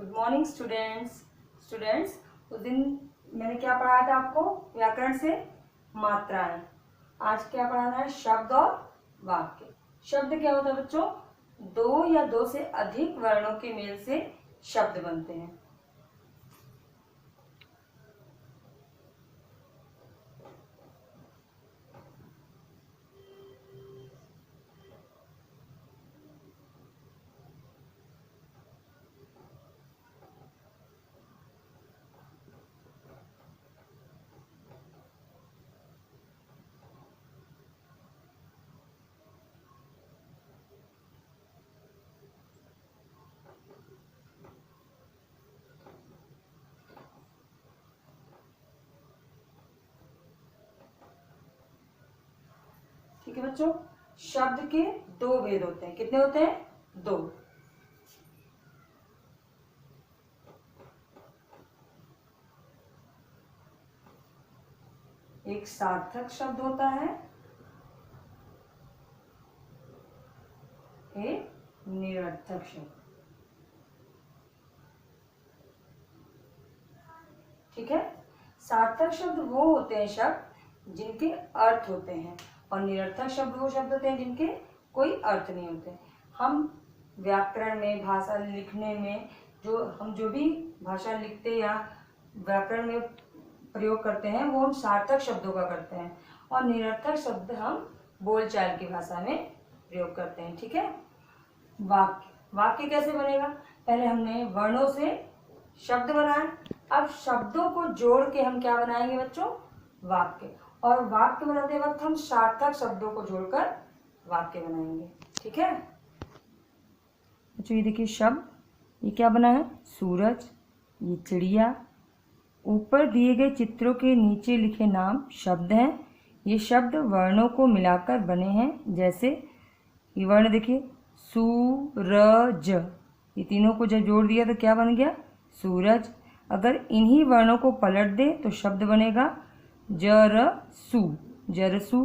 Good morning students उस दिन मैंने क्या पढ़ाया था आपको? व्याकरण से मात्राएं। आज क्या पढ़ाना है? शब्द और वाक्य। शब्द क्या होता है बच्चों? दो या दो से अधिक वर्णों के मेल से शब्द बनते हैं। ठीक है बच्चों, शब्द के दो भेद होते हैं। कितने होते हैं? दो। एक सार्थक शब्द होता है, एक निरर्थक शब्द। ठीक है। सार्थक शब्द वो होते हैं शब्द जिनके अर्थ होते हैं, और निरर्थक शब्द वो शब्द होते हैं जिनके कोई अर्थ नहीं होते। हम व्याकरण में, भाषा लिखने में हम जो भी भाषा लिखते या व्याकरण में प्रयोग करते हैं वो हम सार्थक शब्दों का करते हैं, और निरर्थक शब्द हम बोलचाल की भाषा में प्रयोग करते हैं। ठीक है। वाक्य कैसे बनेगा? पहले हमने वर्णों से शब्द बनाए, अब शब्दों को जोड़ के हम क्या बनाएंगे बच्चों? वाक्य। और वाक्य बनाते वक्त हम सार्थक शब्दों को जोड़कर वाक्य बनाएंगे। ठीक है बच्चों, ये देखिए शब्द, ये क्या बना है? सूरज, ये चिड़िया। ऊपर दिए गए चित्रों के नीचे लिखे नाम शब्द हैं। ये शब्द वर्णों को मिलाकर बने हैं। जैसे ये वर्ण देखिए, सूरज, ये तीनों को जब जोड़ दिया तो क्या बन गया? सूरज। अगर इन्हीं वर्णों को पलट दे तो शब्द बनेगा जरसु, जरसु।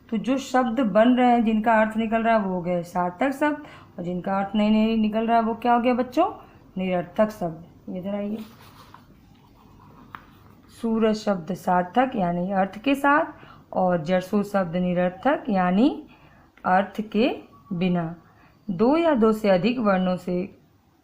तो जो शब्द बन रहे हैं, जिनका अर्थ निकल रहा है वो हो गए सार्थक शब्द, और जिनका अर्थ नहीं निकल रहा है वो क्या हो गया बच्चों? निरर्थक शब्द। इधर आइए, सूरज शब्द सार्थक यानी अर्थ के साथ, और जरसु शब्द निरर्थक यानी अर्थ के बिना। दो या दो से अधिक वर्णों से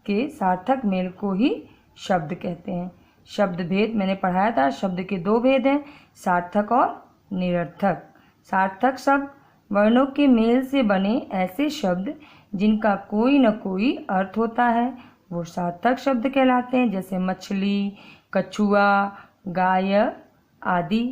के सार्थक मेल को ही शब्द कहते हैं। शब्द भेद मैंने पढ़ाया था। शब्द के दो भेद हैं, सार्थक और निरर्थक। सार्थक शब्द वर्णों के मेल से बने ऐसे शब्द जिनका कोई न कोई अर्थ होता है, वो सार्थक शब्द कहलाते हैं। जैसे मछली, कछुआ, गाय आदि।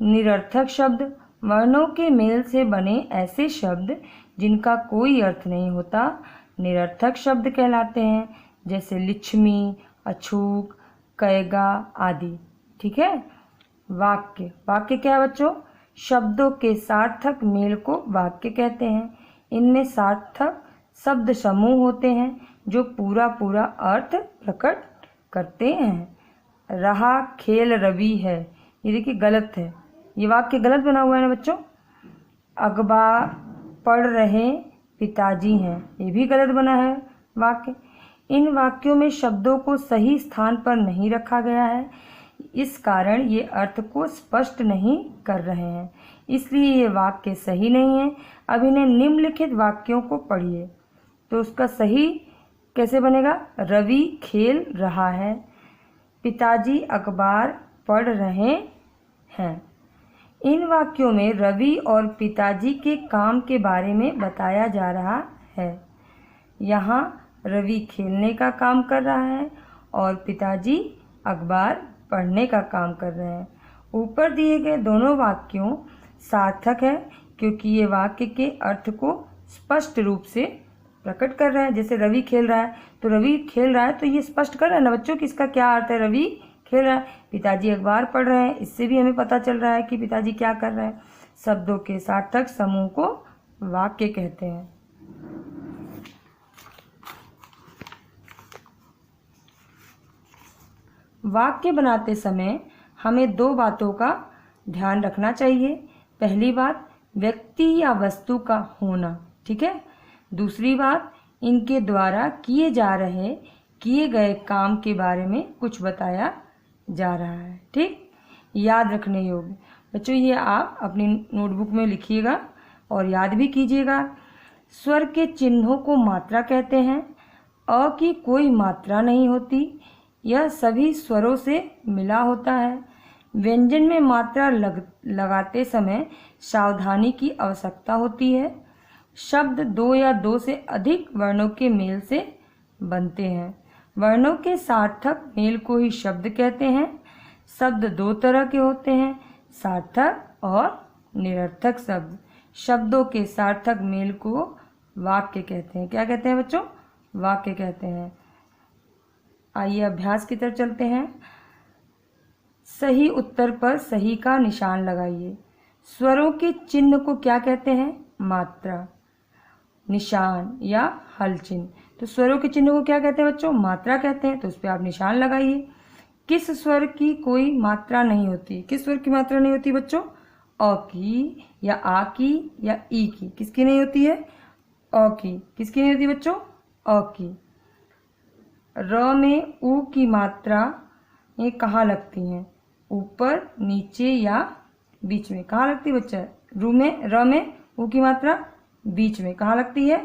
निरर्थक शब्द वर्णों के मेल से बने ऐसे शब्द जिनका कोई अर्थ नहीं होता, निरर्थक शब्द कहलाते हैं। जैसे लिच्छमी, अछूक, कैगा आदि। ठीक है। वाक्य क्या है बच्चों? शब्दों के सार्थक मेल को वाक्य कहते हैं। इनमें सार्थक शब्द समूह होते हैं जो पूरा अर्थ प्रकट करते हैं। रहा खेल रवि है, ये देखिए गलत है, ये वाक्य गलत बना हुआ है ना बच्चों। अखबार पढ़ रहे पिताजी हैं, ये भी गलत बना है वाक्य। इन वाक्यों में शब्दों को सही स्थान पर नहीं रखा गया है, इस कारण ये अर्थ को स्पष्ट नहीं कर रहे हैं, इसलिए ये वाक्य सही नहीं है। अब इन्हें निम्नलिखित वाक्यों को पढ़िए तो उसका सही कैसे बनेगा? रवि खेल रहा है, पिताजी अखबार पढ़ रहे हैं। इन वाक्यों में रवि और पिताजी के काम के बारे में बताया जा रहा है। यहाँ रवि खेलने का काम कर रहा है और पिताजी अखबार पढ़ने का काम कर रहे हैं। ऊपर दिए गए दोनों वाक्यों सार्थक है क्योंकि ये वाक्य के अर्थ को स्पष्ट रूप से प्रकट कर रहे हैं। जैसे रवि खेल रहा है, तो रवि खेल रहा है तो ये स्पष्ट कर रहा है ना बच्चों कि इसका क्या अर्थ है? रवि खेल रहा है। पिताजी अखबार पढ़ रहे हैं, इससे भी हमें पता चल रहा है कि पिताजी क्या कर रहे हैं। शब्दों के सार्थक समूह को वाक्य कहते हैं। वाक्य बनाते समय हमें दो बातों का ध्यान रखना चाहिए। पहली बात, व्यक्ति या वस्तु का होना। ठीक है। दूसरी बात, इनके द्वारा किए जा रहे किए गए काम के बारे में कुछ बताया जा रहा है। ठीक, याद रखने योग्य बच्चों, ये आप अपनी नोटबुक में लिखिएगा और याद भी कीजिएगा। स्वर के चिन्हों को मात्रा कहते हैं। अ की कोई मात्रा नहीं होती, यह सभी स्वरों से मिला होता है। व्यंजन में मात्रा लगाते समय सावधानी की आवश्यकता होती है। शब्द दो या दो से अधिक वर्णों के मेल से बनते हैं। वर्णों के सार्थक मेल को ही शब्द कहते हैं। शब्द दो तरह के होते हैं, सार्थक और निरर्थक शब्द। शब्दों के सार्थक मेल को वाक्य कहते हैं। क्या कहते हैं बच्चों? वाक्य कहते हैं। आइए अभ्यास की तरफ चलते हैं। सही उत्तर पर सही का निशान लगाइए। स्वरों के चिन्ह को क्या कहते हैं? मात्रा, निशान या हल चिन्ह। तो स्वरों के चिन्ह को क्या कहते हैं बच्चों? मात्रा कहते हैं। तो उस पर आप निशान लगाइए। किस स्वर की कोई मात्रा नहीं होती? किस स्वर की मात्रा नहीं होती बच्चों? अ की या आ की या ई की। किसकी नहीं होती है? अ की। किसकी नहीं होती बच्चों? अ की। र में ऊ की मात्रा ये कहाँ लगती हैं? ऊपर, नीचे या बीच में? कहाँ लगती है बच्चा? र में ऊ की मात्रा बीच में। कहाँ लगती है?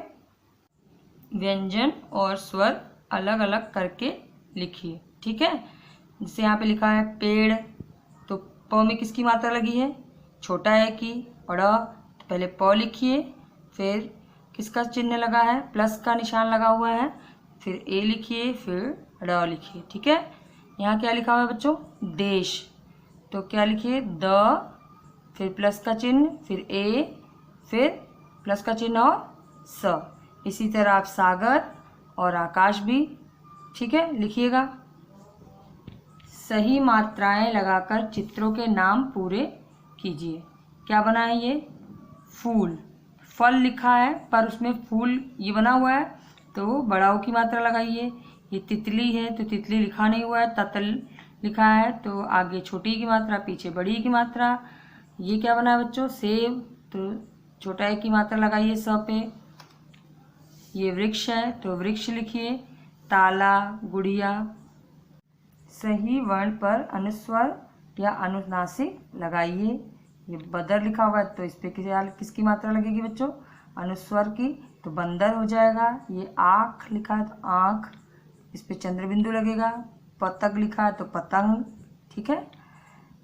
व्यंजन और स्वर अलग अलग करके लिखिए। ठीक है, जैसे यहाँ पे लिखा है पेड़, तो प में किसकी मात्रा लगी है? छोटा है की। और तो पहले प लिखिए, फिर किसका चिन्ह लगा है? प्लस का निशान लगा हुआ है, फिर ए लिखिए, फिर र लिखिए। ठीक है, यहाँ क्या लिखा हुआ है बच्चों? देश, तो क्या लिखिए? द, फिर प्लस का चिन्ह, फिर ए, फिर प्लस का चिन्ह और स। इसी तरह आप सागर और आकाश भी, ठीक है, लिखिएगा। सही मात्राएं लगाकर चित्रों के नाम पूरे कीजिए। क्या बना है ये? फूल। फल लिखा है पर उसमें फूल ये बना हुआ है, तो बड़ा ओ की मात्रा लगाइए। ये तितली है तो तितली लिखा नहीं हुआ है, ततल लिखा है, तो आगे छोटी की मात्रा, पीछे बड़ी की मात्रा। ये क्या बना है बच्चों? सेब, तो छोटा ए की मात्रा लगाइए स पे। ये वृक्ष है तो वृक्ष लिखिए। ताला, गुड़िया। सही वर्ण पर अनुस्वर या अनुनासिक लगाइए। ये बदर लिखा हुआ है तो इस पे किसकी मात्रा लगेगी बच्चों? अनुस्वर की, तो बंदर हो जाएगा। ये आँख लिखा है तो आँख, इस पे चंद्रबिंदु लगेगा। पतंग लिखा है तो पतंग। ठीक है,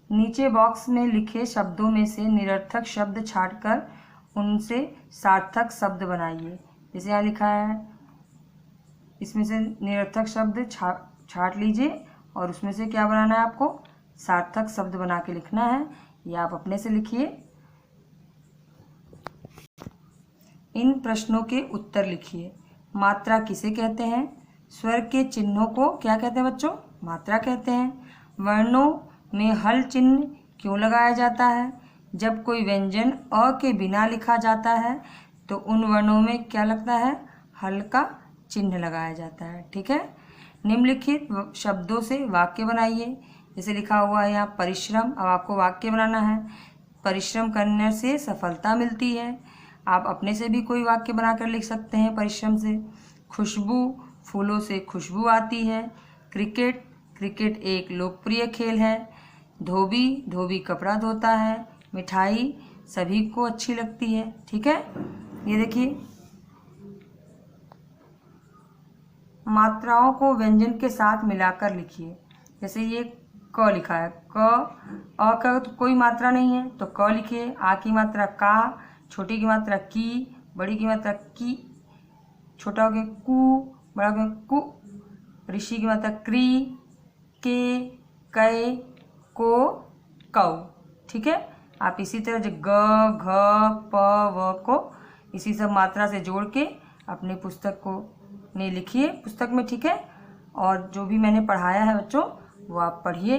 नीचे बॉक्स में लिखे शब्दों में से निरर्थक शब्द छांटकर उनसे सार्थक शब्द बनाइए। जैसे यहाँ लिखा है, इसमें से निरर्थक शब्द छांट लीजिए और उसमें से क्या बनाना है आपको? सार्थक शब्द बना के लिखना है। ये आप अपने से लिखिए। इन प्रश्नों के उत्तर लिखिए। मात्रा किसे कहते हैं? स्वर के चिन्हों को क्या कहते हैं बच्चों? मात्रा कहते हैं। वर्णों में हल चिन्ह क्यों लगाया जाता है? जब कोई व्यंजन अ के बिना लिखा जाता है तो उन वर्णों में क्या लगता है? हल का चिन्ह लगाया जाता है। ठीक है, निम्नलिखित शब्दों से वाक्य बनाइए। जैसे लिखा हुआ है यहाँ परिश्रम, अब आपको वाक्य बनाना है। परिश्रम करने से सफलता मिलती है। आप अपने से भी कोई वाक्य बनाकर लिख सकते हैं परिश्रम से। खुशबू, फूलों से खुशबू आती है। क्रिकेट, क्रिकेट एक लोकप्रिय खेल है। धोबी, धोबी कपड़ा धोता है। मिठाई सभी को अच्छी लगती है। ठीक है, ये देखिए, मात्राओं को व्यंजन के साथ मिलाकर लिखिए। जैसे ये क लिखा है, क, अ का तो कोई मात्रा नहीं है तो क लिखिए। आ की मात्रा का, छोटी की मात्रा की, बड़ी की मात्रा की, छोटा हो गया कु, बड़ा हो गया कु, ऋषि की मात्रा क्री, के, कै, को, कौ। ठीक है, आप इसी तरह जो ग, घ, प, व को इसी सब मात्रा से जोड़ के अपनी पुस्तक को ने लिखिए पुस्तक में। ठीक है, और जो भी मैंने पढ़ाया है बच्चों वो आप पढ़िए।